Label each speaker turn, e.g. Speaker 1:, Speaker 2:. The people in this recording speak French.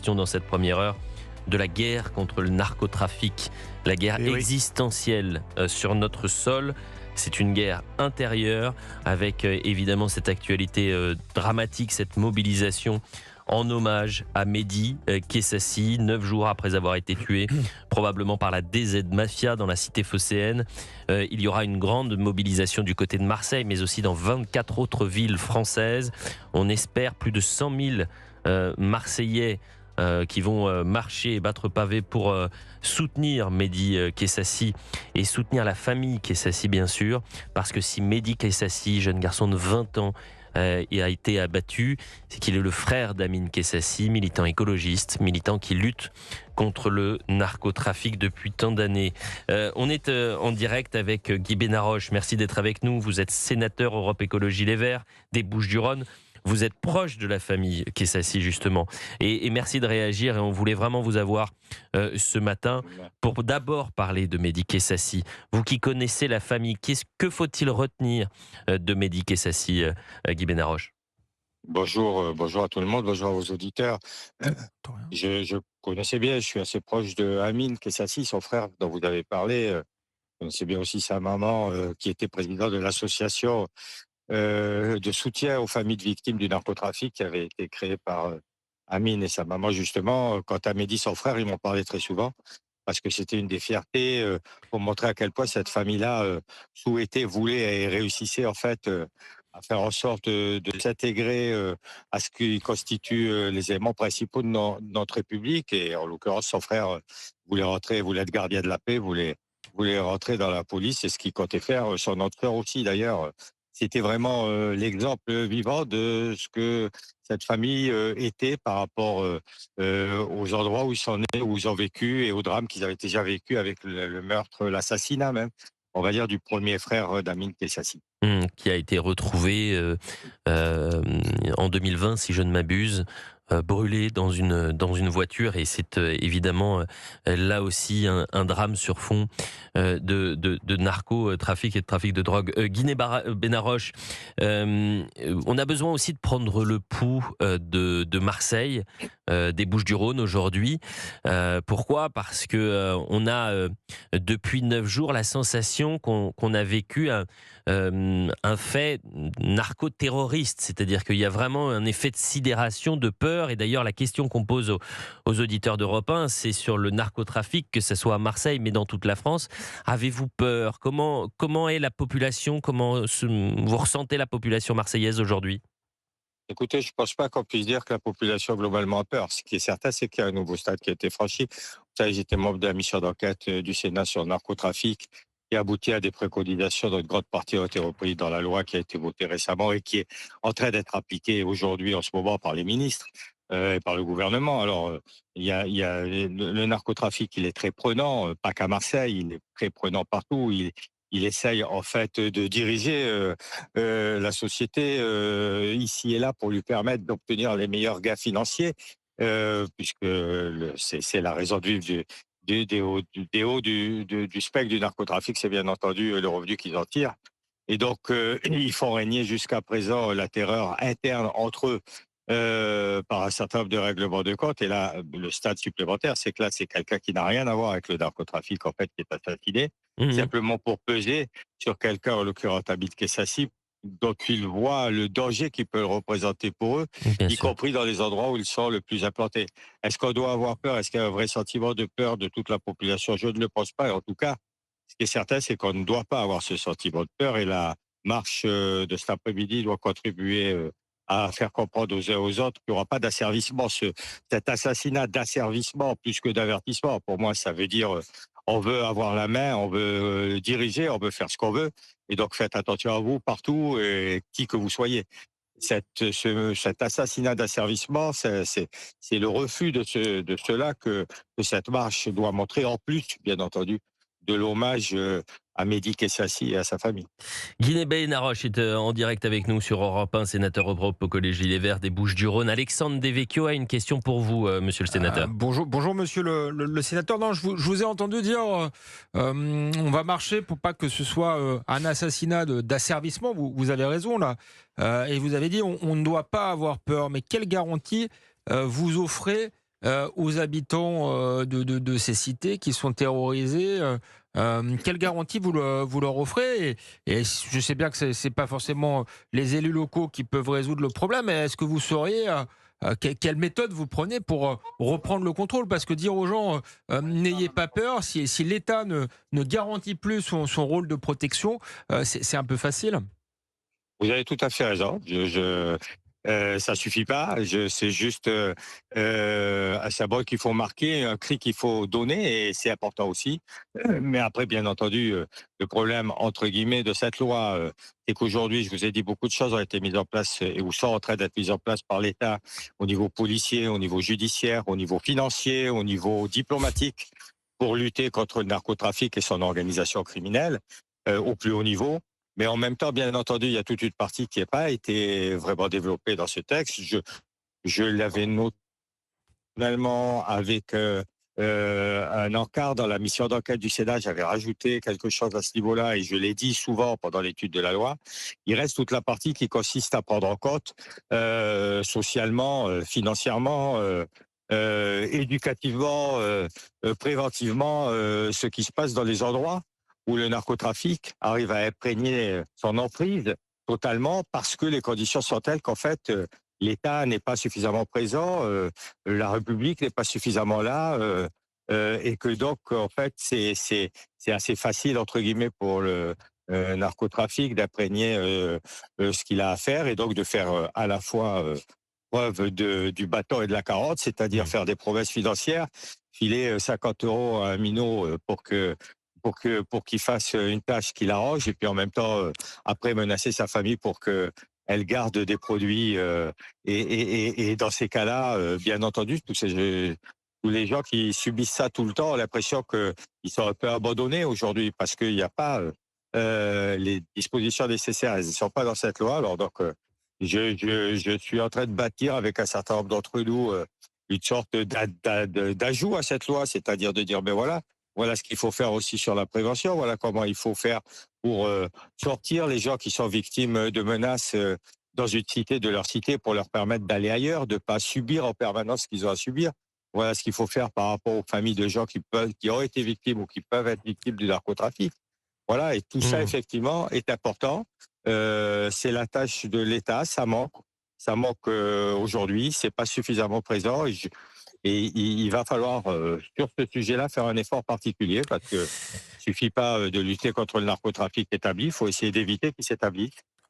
Speaker 1: question dans cette première heure de la guerre contre le narcotrafic, la guerre existentielle sur notre sol. C'est une guerre intérieure avec évidemment cette actualité dramatique, cette mobilisation en hommage à Mehdi Kessassi, 9 jours après avoir été tué, probablement par la DZ Mafia dans la cité phocéenne. Il y aura une grande mobilisation du côté de Marseille, mais aussi dans 24 autres villes françaises. On espère plus de 100 000 Marseillais qui vont marcher et battre pavé pour soutenir Mehdi Kessassi et soutenir la famille Kessassi, bien sûr, parce que si Mehdi Kessassi, jeune garçon de 20 ans, a été abattu, c'est qu'il est le frère d'Amine Kessassi, militant écologiste, militant qui lutte contre le narcotrafic depuis tant d'années. On est en direct avec Guy Benaroche. Merci d'être avec nous. Vous êtes sénateur Europe Écologie Les Verts des Bouches-du-Rhône. Vous êtes proche de la famille Kessassi, justement. Et merci de réagir. Et on voulait vraiment vous avoir ce matin pour d'abord parler de Mehdi Kessassi. Vous qui connaissez la famille, que faut-il retenir de Mehdi Kessassi, Guy Benaroche?
Speaker 2: Bonjour, bonjour à tout le monde, bonjour à vos auditeurs. Je connaissais bien, je suis assez proche de Amine Kessassi, son frère dont vous avez parlé. Je connaissais bien aussi sa maman, qui était présidente de l'association de soutien aux familles de victimes du narcotrafic qui avait été créée par Amine et sa maman, justement. Quant à Mehdi, son frère, ils m'en parlaient très souvent parce que c'était une des fiertés pour montrer à quel point cette famille-là souhaitait, voulait et réussissait en fait à faire en sorte de s'intégrer à ce qui constitue les éléments principaux de notre République. Et en l'occurrence, son frère voulait rentrer, voulait être gardien de la paix, voulait rentrer dans la police. C'est ce qu'il comptait faire. Son autre frère aussi, d'ailleurs. C'était vraiment l'exemple vivant de ce que cette famille était par rapport aux endroits où ils sont nés, où ils ont vécu et aux drames qu'ils avaient déjà vécu avec le meurtre, l'assassinat même, on va dire, du premier frère d'Amine Kessassi.
Speaker 1: Qui a été retrouvé en 2020, si je ne m'abuse, brûlé dans une voiture. Et c'est évidemment là aussi un drame sur fond de narcotrafic et de trafic de drogue. Guy Benaroche, on a besoin aussi de prendre le pouls de Marseille, des Bouches-du-Rhône aujourd'hui. Pourquoi ? Parce que on a depuis 9 jours la sensation qu'on a vécu un fait narco-terroriste, c'est-à-dire qu'il y a vraiment un effet de sidération, de peur. Et d'ailleurs, la question qu'on pose aux auditeurs d'Europe 1, c'est sur le narcotrafic, que ce soit à Marseille, mais dans toute la France. Avez-vous peur ? Comment est la population ? Comment vous ressentez la population marseillaise aujourd'hui ?
Speaker 2: Écoutez, je ne pense pas qu'on puisse dire que la population globalement a peur. Ce qui est certain, c'est qu'il y a un nouveau stade qui a été franchi. Vous savez, j'étais membre de la mission d'enquête du Sénat sur le narcotrafic qui a abouti à des préconisations dont une grande partie ont été reprises dans la loi qui a été votée récemment et qui est en train d'être appliquée aujourd'hui, en ce moment, par les ministres et par le gouvernement. Alors, le narcotrafic, il est très prenant, pas qu'à Marseille, il est très prenant partout. Il essaye en fait de diriger la société ici et là pour lui permettre d'obtenir les meilleurs gains financiers, puisque c'est la raison de vivre des hauts du spectre du narcotrafic, c'est bien entendu le revenu qu'ils en tirent. Et donc, ils font régner jusqu'à présent la terreur interne entre eux par un certain nombre de règlements de compte. Et là, le stade supplémentaire, c'est que là, c'est quelqu'un qui n'a rien à voir avec le narcotrafic, en fait, qui est assassiné, simplement pour peser sur quelqu'un, en l'occurrence Amine Kessassi, dont ils voient le danger qu'il peut représenter pour eux,
Speaker 1: Bien
Speaker 2: y
Speaker 1: sûr.
Speaker 2: compris dans les endroits où ils sont le plus implantés. Est-ce qu'on doit avoir peur? Est-ce qu'il y a un vrai sentiment de peur de toute la population? Je ne le pense pas. Et en tout cas, ce qui est certain, c'est qu'on ne doit pas avoir ce sentiment de peur. Et la marche de cet après-midi doit contribuer à faire comprendre aux uns aux autres qu'il n'y aura pas d'asservissement. Cet assassinat d'asservissement plus que d'avertissement, pour moi, ça veut dire on veut avoir la main, on veut diriger, on veut faire ce qu'on veut. Et donc, faites attention à vous partout, et qui que vous soyez. Cet assassinat d'asservissement, c'est le refus de cela que cette marche doit montrer, en plus, bien entendu, de l'hommage à Mehdi Kessassi et à sa famille.
Speaker 1: Guy Benaroche est en direct avec nous sur Europe 1, sénateur Europe Écologie Les Verts des Bouches-du-Rhône. Alexandre Devecchio a une question pour vous, monsieur le sénateur.
Speaker 3: Bonjour monsieur le sénateur. Non, je vous ai entendu dire on va marcher pour pas que ce soit un assassinat d'asservissement. Vous avez raison là. Et vous avez dit on ne doit pas avoir peur. Mais quelle garantie vous offrez aux habitants de ces cités qui sont terrorisés. Quelle garantie vous leur offrez et je sais bien que c'est pas forcément les élus locaux qui peuvent résoudre le problème, mais est-ce que vous sauriez quelle méthode vous prenez pour reprendre le contrôle? Parce que dire aux gens n'ayez pas peur, si l'État ne garantit plus son rôle de protection, c'est un peu facile.
Speaker 2: Vous avez tout à fait raison. Ça suffit pas. C'est juste un symbole qu'il faut marquer, un cri qu'il faut donner, et c'est important aussi. Mais après, bien entendu, le problème entre guillemets de cette loi, c'est qu'aujourd'hui, je vous ai dit, beaucoup de choses ont été mises en place ou sont en train d'être mises en place par l'État au niveau policier, au niveau judiciaire, au niveau financier, au niveau diplomatique, pour lutter contre le narcotrafic et son organisation criminelle au plus haut niveau. Mais en même temps, bien entendu, il y a toute une partie qui n'a pas été vraiment développée dans ce texte. Je l'avais noté finalement avec un encart dans la mission d'enquête du Sénat. J'avais rajouté quelque chose à ce niveau-là et je l'ai dit souvent pendant l'étude de la loi. Il reste toute la partie qui consiste à prendre en compte socialement, financièrement, éducativement, préventivement, ce qui se passe dans les endroits où le narcotrafic arrive à imprégner son emprise totalement, parce que les conditions sont telles qu'en fait, l'État n'est pas suffisamment présent, la République n'est pas suffisamment là, et que donc en fait c'est assez facile entre guillemets pour le narcotrafic d'imprégner ce qu'il a à faire, et donc de faire à la fois preuve du bâton et de la carotte, c'est-à-dire
Speaker 3: Mmh.
Speaker 2: faire des promesses financières, filer 50 € à un minot pour qu'il fasse une tâche qui l'arrange, et puis en même temps après menacer sa famille pour que elle garde des produits et dans ces cas-là, bien entendu, tous les gens qui subissent ça tout le temps ont l'impression qu'ils sont un peu abandonnés aujourd'hui, parce qu'il n'y a pas les dispositions nécessaires, elles ne sont pas dans cette loi. Alors donc, je suis en train de bâtir avec un certain nombre d'entre nous une sorte d'ajout à cette loi, c'est-à-dire de dire, ben voilà, voilà ce qu'il faut faire aussi sur la prévention, voilà comment il faut faire pour sortir les gens qui sont victimes de menaces dans une cité de leur cité, pour leur permettre d'aller ailleurs, de ne pas subir en permanence ce qu'ils ont à subir. Voilà ce qu'il faut faire par rapport aux familles de gens qui ont été victimes ou qui peuvent être victimes du narcotrafic. Voilà, et tout ça,
Speaker 3: Mmh.
Speaker 2: effectivement, est important. C'est la tâche de l'État, ça manque. Ça manque aujourd'hui, c'est pas suffisamment présent, et il va falloir, sur ce sujet-là, faire un effort particulier, parce que suffit pas de lutter contre le narcotrafic établi, il faut essayer d'éviter qu'il s'établisse.